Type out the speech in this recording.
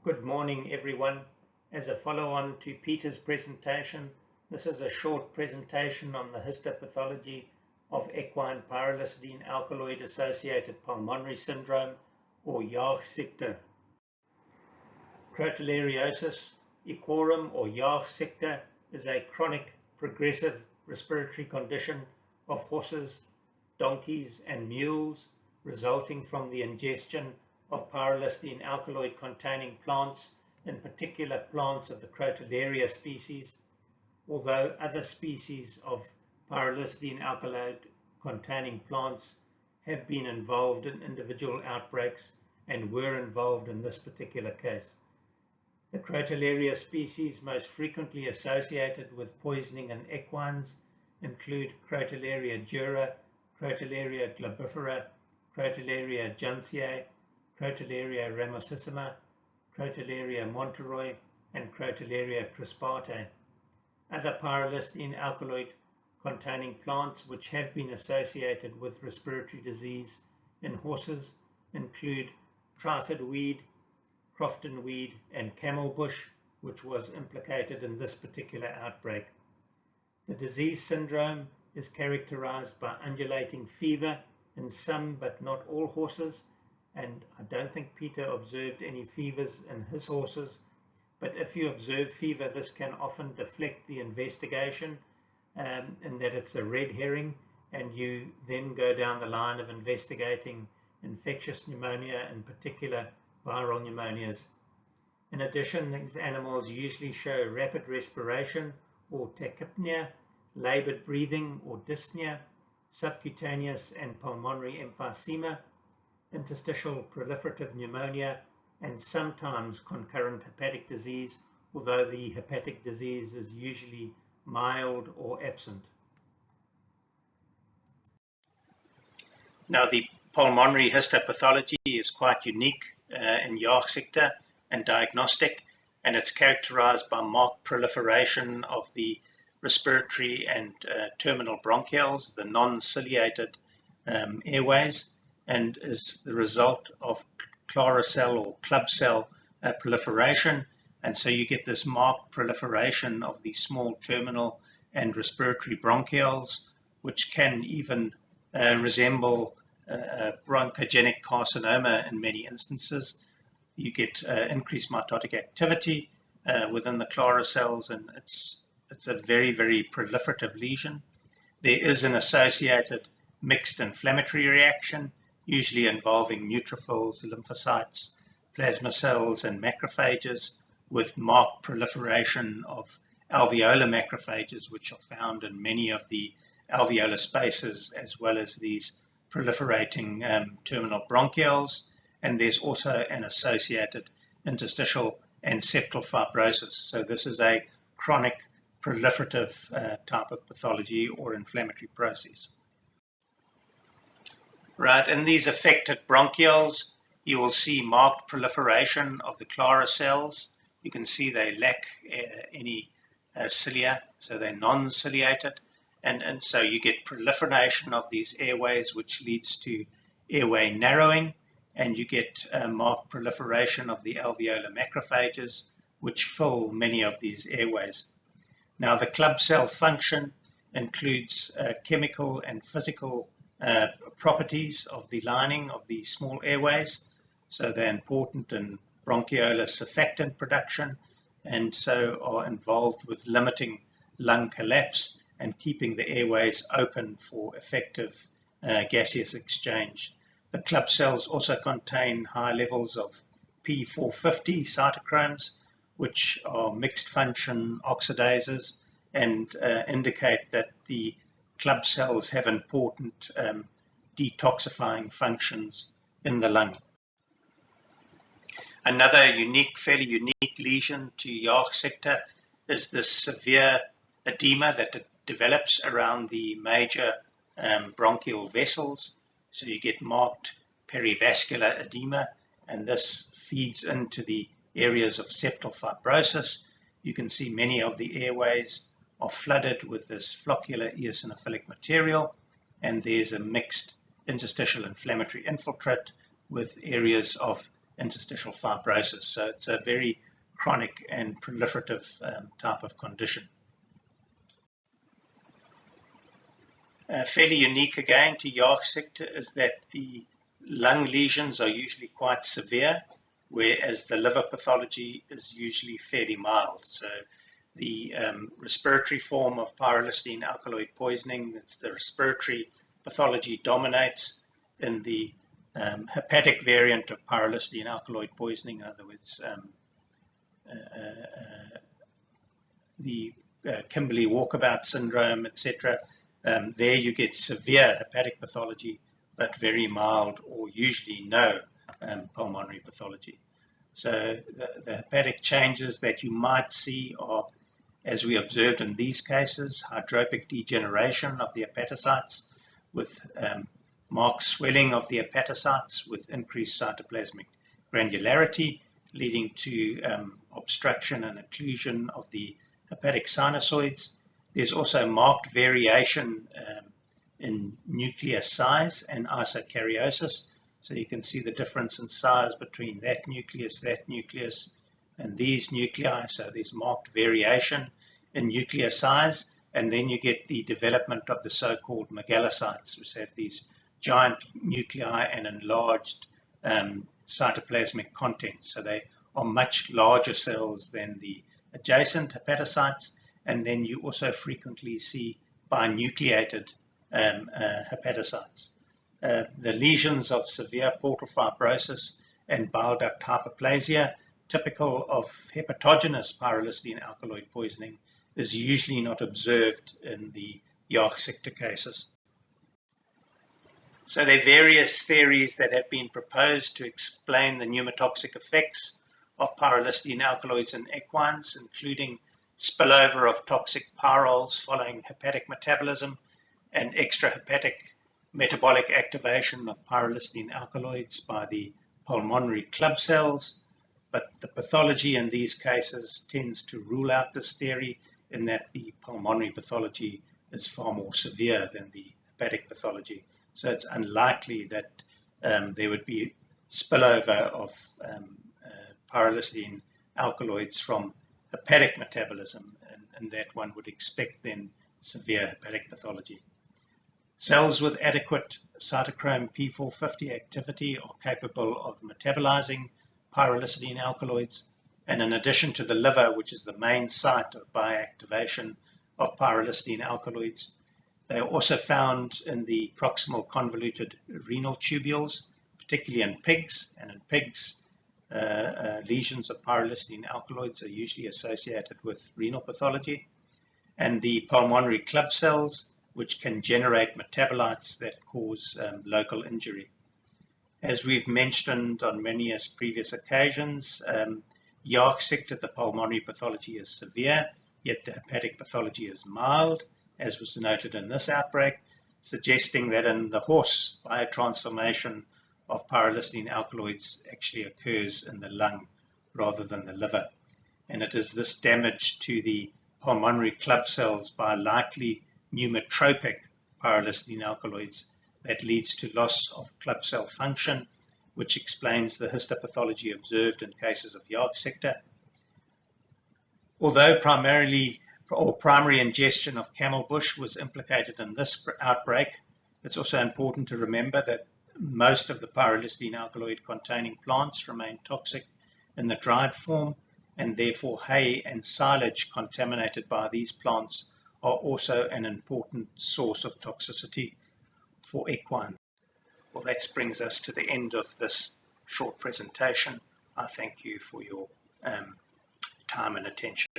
Good morning, everyone. As a follow-on to Peter's presentation, this is a short presentation on the histopathology of equine pyrrolistidine alkaloid-associated pulmonary syndrome, or Jaag-ziekte. Crotaliriosis equorum, or Jaag-ziekte, is a chronic progressive respiratory condition of horses, donkeys, and mules resulting from the ingestion of pyrrolistidine alkaloid containing plants, in particular plants of the Crotalaria species, although other species of pyrrolistidine alkaloid containing plants have been involved in individual outbreaks and were involved in this particular case. The Crotalaria species most frequently associated with poisoning in equines include Crotalaria dura, Crotalaria globifera, Crotalaria junciae, Crotalaria ramosissima, Crotalaria monteroi, and Crotalaria crispata. Other pyrrolistidine alkaloid containing plants which have been associated with respiratory disease in horses include trifid weed, Crofton weed, and camel bush, which was implicated in this particular outbreak. The disease syndrome is characterized by undulating fever in some but not all horses, and I don't think Peter observed any fevers in his horses, but if you observe fever, this can often deflect the investigation in that it's a red herring, and you then go down the line of investigating infectious pneumonia, in particular viral pneumonias. In addition, these animals usually show rapid respiration or tachypnea, labored breathing or dyspnea, subcutaneous and pulmonary emphysema, interstitial proliferative pneumonia, and sometimes concurrent hepatic disease, although the hepatic disease is usually mild or absent. Now, the pulmonary histopathology is quite unique in Jaag-ziekte and diagnostic, and it's characterized by marked proliferation of the respiratory and terminal bronchioles, the non-ciliated airways, and is the result of chlorocell or club cell proliferation. And so you get this marked proliferation of the small terminal and respiratory bronchioles, which can even resemble bronchogenic carcinoma in many instances. You get increased mitotic activity within the chlorocells, and it's a very, very proliferative lesion. There is an associated mixed inflammatory reaction, usually involving neutrophils, lymphocytes, plasma cells, and macrophages, with marked proliferation of alveolar macrophages, which are found in many of the alveolar spaces, as well as these proliferating terminal bronchioles. And there's also an associated interstitial and septal fibrosis. So this is a chronic proliferative type of pathology or inflammatory process. Right, in these affected bronchioles, you will see marked proliferation of the chlorocells. You can see they lack any cilia, so they're non-ciliated. And so you get proliferation of these airways, which leads to airway narrowing, and you get marked proliferation of the alveolar macrophages, which fill many of these airways. Now, the club cell function includes chemical and physical properties of the lining of the small airways. So they're important in bronchiolar surfactant production, and so are involved with limiting lung collapse and keeping the airways open for effective gaseous exchange. The club cells also contain high levels of P450 cytochromes, which are mixed function oxidases and indicate that the club cells have important detoxifying functions in the lung. Another fairly unique lesion to Jaag-ziekte is this severe edema that develops around the major bronchial vessels. So you get marked perivascular edema, and this feeds into the areas of septal fibrosis. You can see many of the airways are flooded with this floccular eosinophilic material, and there's a mixed interstitial inflammatory infiltrate with areas of interstitial fibrosis. So it's a very chronic and proliferative type of condition. Fairly unique again to Jaarsziekte is that the lung lesions are usually quite severe, whereas the liver pathology is usually fairly mild. So the respiratory form of pyrrolistine alkaloid poisoning, that's the respiratory pathology, dominates. In the hepatic variant of pyrrolistine alkaloid poisoning, in other words, the Kimberley walkabout syndrome, etc., there you get severe hepatic pathology, but very mild or usually no pulmonary pathology. So the hepatic changes that you might see are, as we observed in these cases, hydropic degeneration of the hepatocytes with marked swelling of the hepatocytes with increased cytoplasmic granularity, leading to obstruction and occlusion of the hepatic sinusoids. There's also marked variation in nuclear size and isokaryosis. So you can see the difference in size between that nucleus, and these nuclei. So there's marked variation in nuclear size. And then you get the development of the so-called megalocytes, which have these giant nuclei and enlarged cytoplasmic content. So they are much larger cells than the adjacent hepatocytes. And then you also frequently see binucleated hepatocytes. The lesions of severe portal fibrosis and bile duct hyperplasia, typical of hepatogenous pyrrolistine alkaloid poisoning, is usually not observed in the Jaarsziekte cases. So there are various theories that have been proposed to explain the pneumotoxic effects of pyrrolistine alkaloids in equines, including spillover of toxic pyrroles following hepatic metabolism and extrahepatic metabolic activation of pyrrolistine alkaloids by the pulmonary club cells. But the pathology in these cases tends to rule out this theory, in that the pulmonary pathology is far more severe than the hepatic pathology. So it's unlikely that there would be spillover of pyrrolistine alkaloids from hepatic metabolism, and that one would expect then severe hepatic pathology. Cells with adequate cytochrome P450 activity are capable of metabolizing pyrrolistine alkaloids, and in addition to the liver, which is the main site of bioactivation of pyrrolistine alkaloids, they are also found in the proximal convoluted renal tubules, particularly in pigs. And in pigs, lesions of pyrrolistine alkaloids are usually associated with renal pathology. And the pulmonary club cells, which can generate metabolites that cause local injury. As we've mentioned on many previous occasions, Jaarsziekte, the pulmonary pathology is severe, yet the hepatic pathology is mild, as was noted in this outbreak, suggesting that in the horse, biotransformation of pyrrolistine alkaloids actually occurs in the lung rather than the liver. And it is this damage to the pulmonary club cells by likely pneumotropic pyrrolistine alkaloids that leads to loss of club cell function, which explains the histopathology observed in cases of Jaarsziekte. Although primary ingestion of camel bush was implicated in this outbreak, it's also important to remember that most of the pyrrolistine alkaloid containing plants remain toxic in the dried form, and therefore hay and silage contaminated by these plants are also an important source of toxicity for equine. Well, that brings us to the end of this short presentation. I thank you for your time and attention.